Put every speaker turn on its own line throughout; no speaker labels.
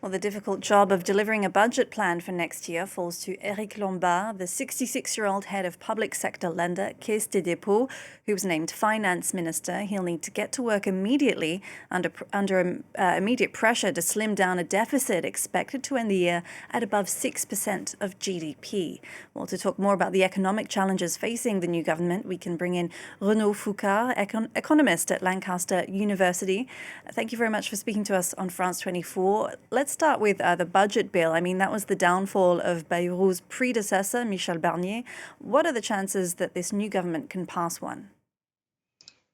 Well, the difficult job of delivering a budget plan for next year falls to Eric Lombard, the 66-year-old head of public sector lender Caisse des Dépôts, who was named finance minister. He'll need to get to work immediately under immediate pressure to slim down a deficit expected to end the year at above 6% of GDP. Well, to talk more about the economic challenges facing the new government, we can bring in Renaud Foucart, economist at Lancaster University. Thank you very much for speaking to us on France 24. Let's start with the budget bill. I mean, that was the downfall of Bayrou's predecessor, Michel Barnier. What are the chances that this new government can pass one?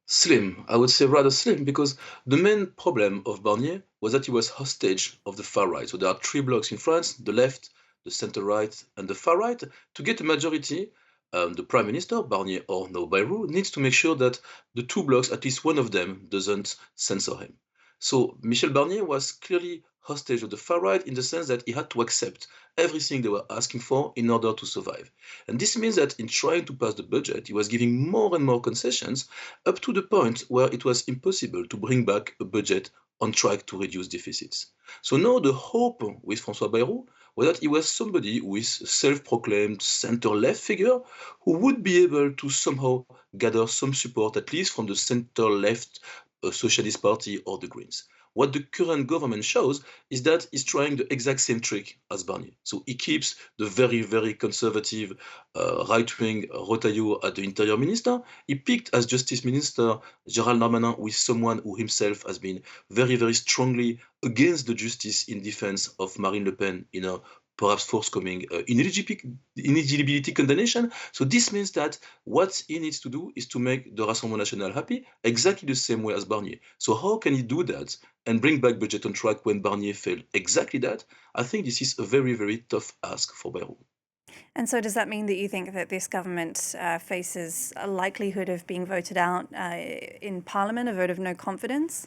Slim, I would say rather slim, because the main problem of Barnier was that he was hostage of the far right. So there are three blocs in France: the left, the center right, and the far right. To get a majority, the Prime Minister, Barnier or no Bayrou, needs to make sure that the two blocs, at least one of them, doesn't censor him. So Michel Barnier was clearly hostage of the far right in the sense that he had to accept everything they were asking for in order to survive. And this means that in trying to pass the budget, he was giving more and more concessions up to the point where it was impossible to bring back a budget on track to reduce deficits. So now the hope with Francois Bayrou was that he was somebody who is a self-proclaimed center-left figure who would be able to somehow gather some support, at least from the center-left Socialist Party or the Greens. What the current government shows is that he's trying the exact same trick as Barnier. So he keeps the very, very conservative right-wing Retailleau at the Interior Minister. He picked as Justice Minister Gérald Darmanin, with someone who himself has been very, very strongly against the justice in defense of Marine Le Pen in a perhaps forthcoming ineligibility condemnation. So this means that what he needs to do is to make the Rassemblement National happy, exactly the same way as Barnier. So how can he do that and bring back budget on track when Barnier failed exactly that? I think this is a very, very tough ask for Bayrou.
And so does that mean that you think that this government faces a likelihood of being voted out in Parliament, a vote of no confidence?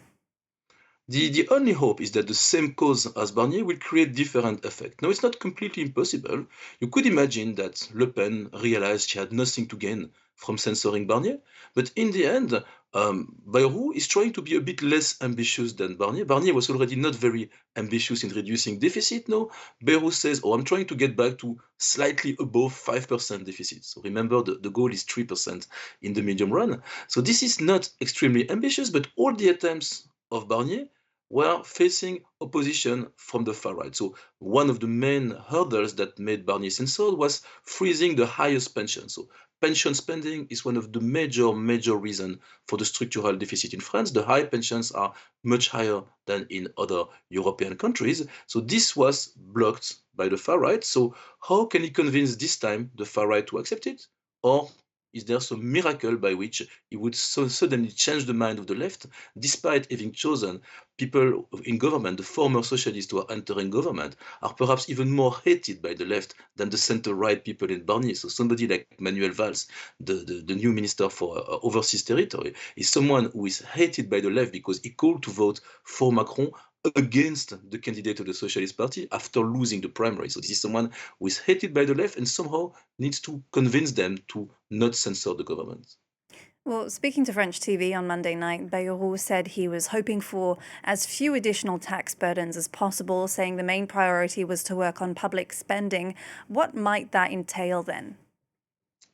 The only hope is that the same cause as Barnier will create different effect. Now, it's not completely impossible. You could imagine that Le Pen realized she had nothing to gain from censoring Barnier, but in the end, Bayrou is trying to be a bit less ambitious than Barnier. Barnier was already not very ambitious in reducing deficit. No, Bayrou says, "Oh, I'm trying to get back to slightly above 5% deficit." So remember, the goal is 3% in the medium run. So this is not extremely ambitious, but all the attempts of Barnier were facing opposition from the far right. So one of the main hurdles that made Barnier censored was freezing the highest pension. So pension spending is one of the major reasons for the structural deficit in France. The high pensions are much higher than in other European countries. So this was blocked by the far right. So how can he convince this time the far right to accept it? Or is there some miracle by which he would so suddenly change the mind of the left, despite having chosen people in government, the former socialists who are entering government, are perhaps even more hated by the left than the center-right people in Barnier. So somebody like Manuel Valls, the new minister for overseas territory, is someone who is hated by the left because he called to vote for Macron against the candidate of the Socialist Party after losing the primary. So this is someone who is hated by the left and somehow needs to convince them to not censor the government.
Well, speaking to French TV on Monday night, Bayrou said he was hoping for as few additional tax burdens as possible, saying the main priority was to work on public spending. What might that entail then?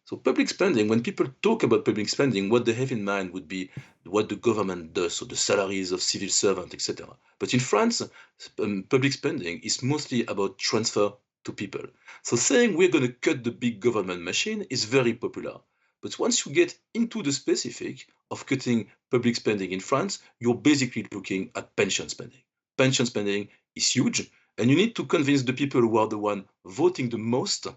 So public spending, when people talk about public spending, what they have in mind would be what the government does, so the salaries of civil servants, etc. But in France, public spending is mostly about transfer to people. So saying we're going to cut the big government machine is very popular. But once you get into the specific of cutting public spending in France, you're basically looking at pension spending. Pension spending is huge, and you need to convince the people who are the one voting the most,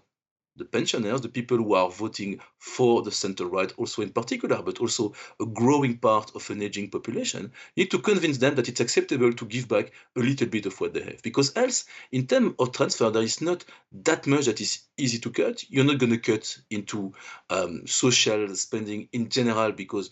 the pensioners, the people who are voting for the center-right also in particular, but also a growing part of an aging population, you need to convince them that it's acceptable to give back a little bit of what they have. Because else, in terms of transfer, there is not that much that is easy to cut. You're not going to cut into social spending in general because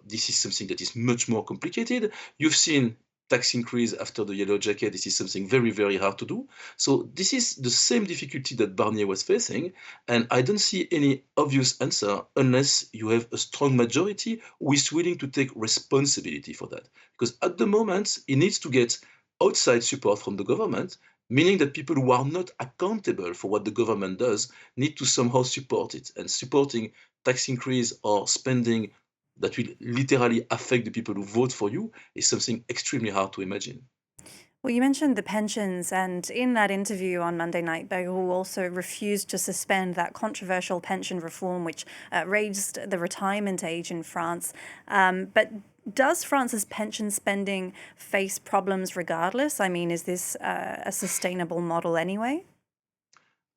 this is something that is much more complicated. You've seen tax increase after the yellow jacket. This is something very hard to do. So this is the same difficulty that Barnier was facing, and I don't see any obvious answer unless you have a strong majority who is willing to take responsibility for that. Because at the moment, he needs to get outside support from the government, meaning that people who are not accountable for what the government does need to somehow support it. And supporting tax increase or spending that will literally affect the people who vote for you is something extremely hard to imagine.
Well, you mentioned the pensions, and in that interview on Monday night, Bayrou also refused to suspend that controversial pension reform, which raised the retirement age in France. But does France's pension spending face problems regardless? I mean, is this a sustainable model anyway?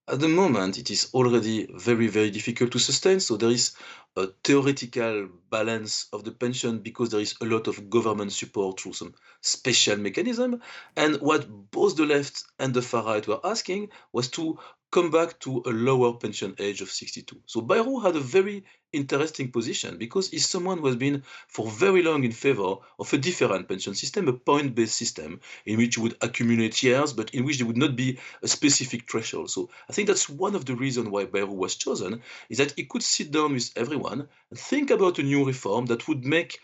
At the moment, it is already very, very difficult to sustain. So there is a theoretical balance of the pension because there is a lot of government support through some special mechanism. And what both the left and the far right were asking was to come back to a lower pension age of 62. So Bayrou had a very interesting position because he's someone who has been for very long in favor of a different pension system, a point-based system in which you would accumulate years, but in which there would not be a specific threshold. So I think that's one of the reasons why Bayrou was chosen, is that he could sit down with everyone and think about a new reform that would make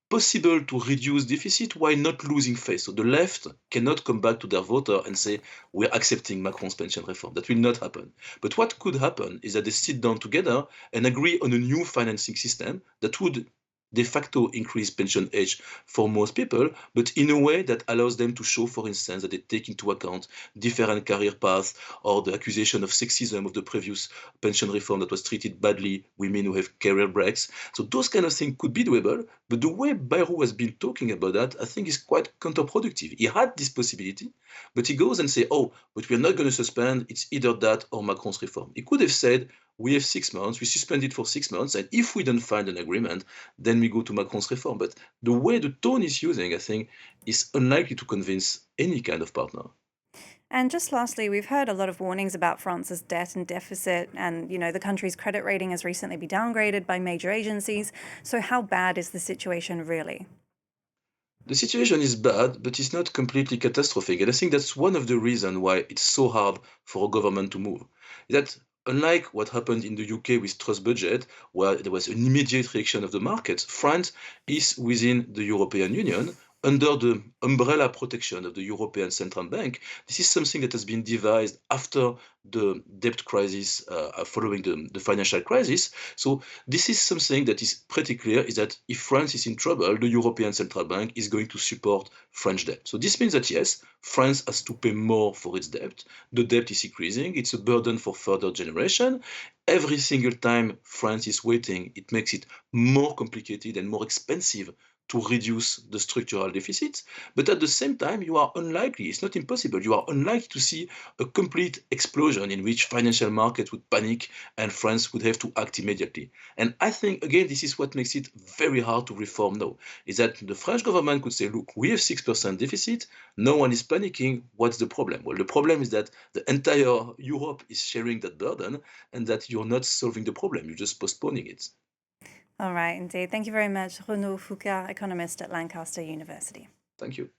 possible to reduce deficit while not losing face. So the left cannot come back to their voter and say, we're accepting Macron's pension reform. That will not happen. But what could happen is that they sit down together and agree on a new financing system that would de facto increase pension age for most people, but in a way that allows them to show, for instance, that they take into account different career paths or the accusation of sexism of the previous pension reform that was treated badly women who have career breaks. So those kind of things could be doable, but the way Bayrou has been talking about that, I think is quite counterproductive. He had this possibility, but he goes and say, oh, but we're not going to suspend, it's either that or Macron's reform. He could have said, we have 6 months, we suspend it for 6 months, and if we don't find an agreement, then we go to Macron's reform. But the way the tone is using, I think, is unlikely to convince any kind of partner.
And just lastly, we've heard a lot of warnings about France's debt and deficit, and the country's credit rating has recently been downgraded by major agencies. So, how bad is the situation really?
The situation is bad, but it's not completely catastrophic. And I think that's one of the reasons why it's so hard for a government to move. That unlike what happened in the UK with trust budget, where there was an immediate reaction of the market, France is within the European Union under the umbrella protection of the European Central Bank. This is something that has been devised after the debt crisis, following the financial crisis. So this is something that is pretty clear, is that if France is in trouble, the European Central Bank is going to support French debt. So this means that yes, France has to pay more for its debt. The debt is increasing. It's a burden for further generation. Every single time France is waiting, it makes it more complicated and more expensive to reduce the structural deficit. But at the same time, you are unlikely, it's not impossible, you are unlikely to see a complete explosion in which financial markets would panic and France would have to act immediately. And I think, again, this is what makes it very hard to reform now, is that the French government could say, look, we have 6% deficit, no one is panicking, what's the problem? Well, the problem is that the entire Europe is sharing that burden and that you're not solving the problem, you're just postponing it.
All right, indeed. Thank you very much, Renaud Foucart, economist at Lancaster University.
Thank you.